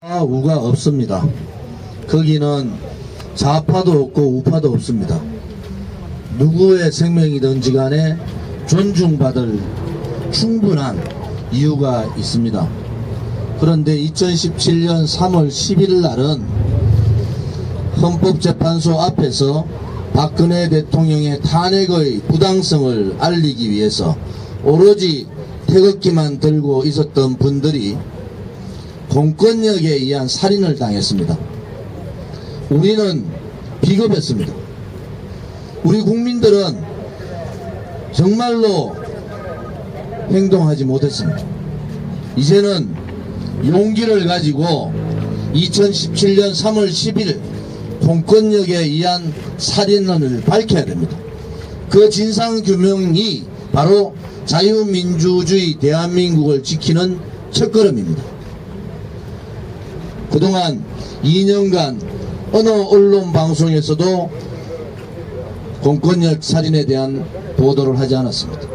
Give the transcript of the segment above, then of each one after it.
우가 없습니다. 거기는 좌파도 없고 우파도 없습니다. 누구의 생명이든지 간에 존중받을 충분한 이유가 있습니다. 그런데 2017년 3월 11일 날은 헌법재판소 앞에서 박근혜 대통령의 탄핵의 부당성을 알리기 위해서 오로지 태극기만 들고 있었던 분들이 공권력에 의한 살인을 당했습니다. 우리는 비겁했습니다. 우리 국민들은 정말로 행동하지 못했습니다. 이제는 용기를 가지고 2017년 3월 10일 공권력에 의한 살인을 밝혀야 됩니다. 그 진상규명이 바로 자유민주주의 대한민국을 지키는 첫걸음입니다. 그동안 2년간 어느 언론 방송에서도 공권력 살인에 대한 보도를 하지 않았습니다.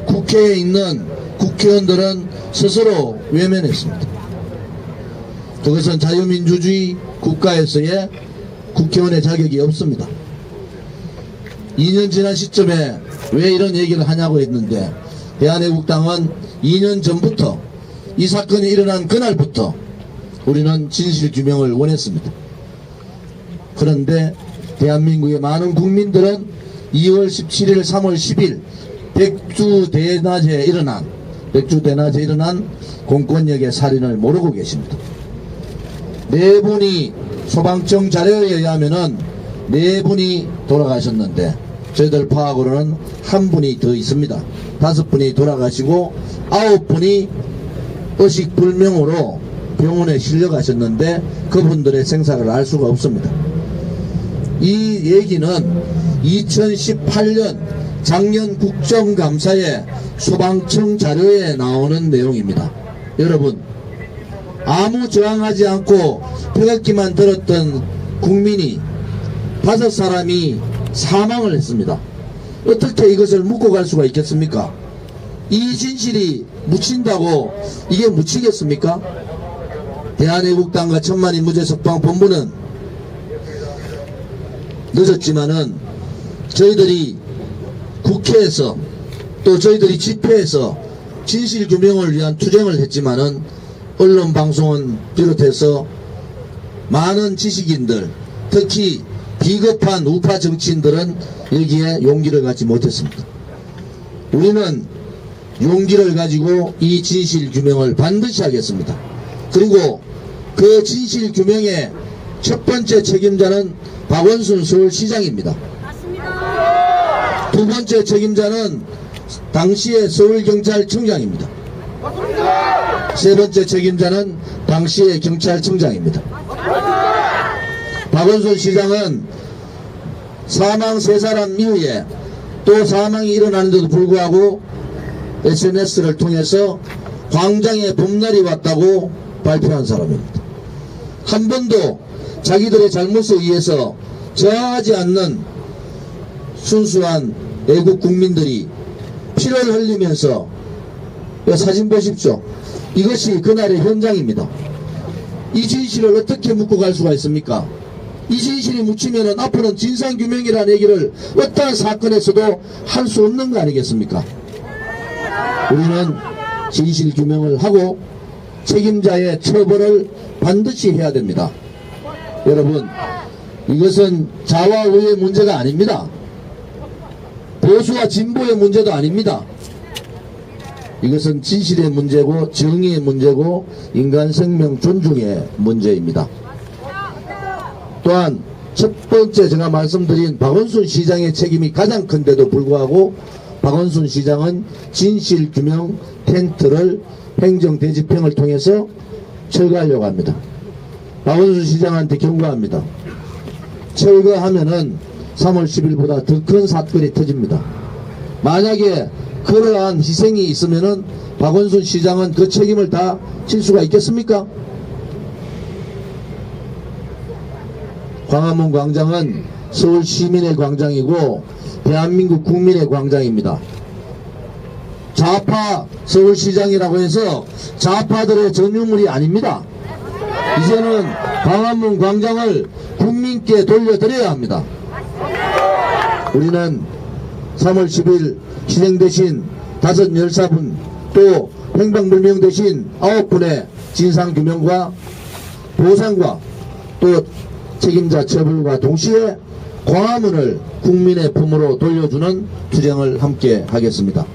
국회에 있는 국회의원들은 스스로 외면했습니다. 그것은 자유민주주의 국가에서의 국회의원의 자격이 없습니다. 2년 지난 시점에 왜 이런 얘기를 하냐고 했는데, 대한애국당은 2년 전부터, 이 사건이 일어난 그날부터 우리는 진실규명을 원했습니다. 그런데 대한민국의 많은 국민들은 2월 17일 3월 10일 백주대낮에 일어난 공권력의 살인을 모르고 계십니다. 4분이 소방청 자료에 의하면은 4분이 돌아가셨는데, 저희들 파악으로는 1분이 더 있습니다. 5분이 돌아가시고 9분이 의식불명으로 병원에 실려가셨는데 그분들의 생사를 알 수가 없습니다. 이 얘기는 2018년 작년 국정감사의 소방청 자료에 나오는 내용입니다. 여러분, 아무 저항하지 않고 태극기만 들었던 국민이 5사람이 사망을 했습니다. 어떻게 이것을 묻고 갈 수가 있겠습니까? 이 진실이 묻힌다고 이게 묻히겠습니까? 대한애국당과 천만인 무죄석방 본부는 늦었지만은 저희들이 국회에서 또 저희들이 집회에서 진실규명을 위한 투쟁을 했지만은 언론 방송은 비롯해서 많은 지식인들, 특히 비겁한 우파 정치인들은 여기에 용기를 갖지 못했습니다. 우리는 용기를 가지고 이 진실규명을 반드시 하겠습니다. 그리고 그 진실규명의 첫 번째 책임자는 박원순 서울시장입니다. 두 번째 책임자는 당시의 서울경찰청장입니다. 세 번째 책임자는 당시의 경찰청장입니다. 박원순 시장은 사망 3사람 이후에 또 사망이 일어나는데도 불구하고 SNS를 통해서 광장에 봄날이 왔다고 발표한 사람입니다. 한 번도 자기들의 잘못에 의해서 저항하지 않는 순수한 애국 국민들이 피를 흘리면서, 사진 보십시오. 이것이 그날의 현장입니다. 이 진실을 어떻게 묻고 갈 수가 있습니까? 이 진실이 묻히면은 앞으로는 진상규명이라는 얘기를 어떠한 사건에서도 할 수 없는 거 아니겠습니까? 우리는 진실규명을 하고 책임자의 처벌을 반드시 해야 됩니다. 여러분, 이것은 좌와 우의 문제가 아닙니다. 보수와 진보의 문제도 아닙니다. 이것은 진실의 문제고 정의의 문제고 인간 생명 존중의 문제입니다. 또한 첫 번째 제가 말씀드린 박원순 시장의 책임이 가장 큰데도 불구하고 박원순 시장은 진실규명 텐트를 행정대집행을 통해서 철거하려고 합니다. 박원순 시장한테 경고합니다. 철거하면은 3월 10일보다 더 큰 사건이 터집니다. 만약에 그러한 희생이 있으면은 박원순 시장은 그 책임을 다 질 수가 있겠습니까? 광화문 광장은 서울 시민의 광장이고 대한민국 국민의 광장입니다. 좌파 서울시장이라고 해서 좌파들의 전유물이 아닙니다. 이제는 광화문 광장을 국민께 돌려드려야 합니다. 우리는 3월 10일 진행되신 5열사분 또 행방불명 되신 9분의 진상규명과 보상과 또 책임자 처벌과 동시에 광화문을 국민의 품으로 돌려주는 투쟁을 함께 하겠습니다.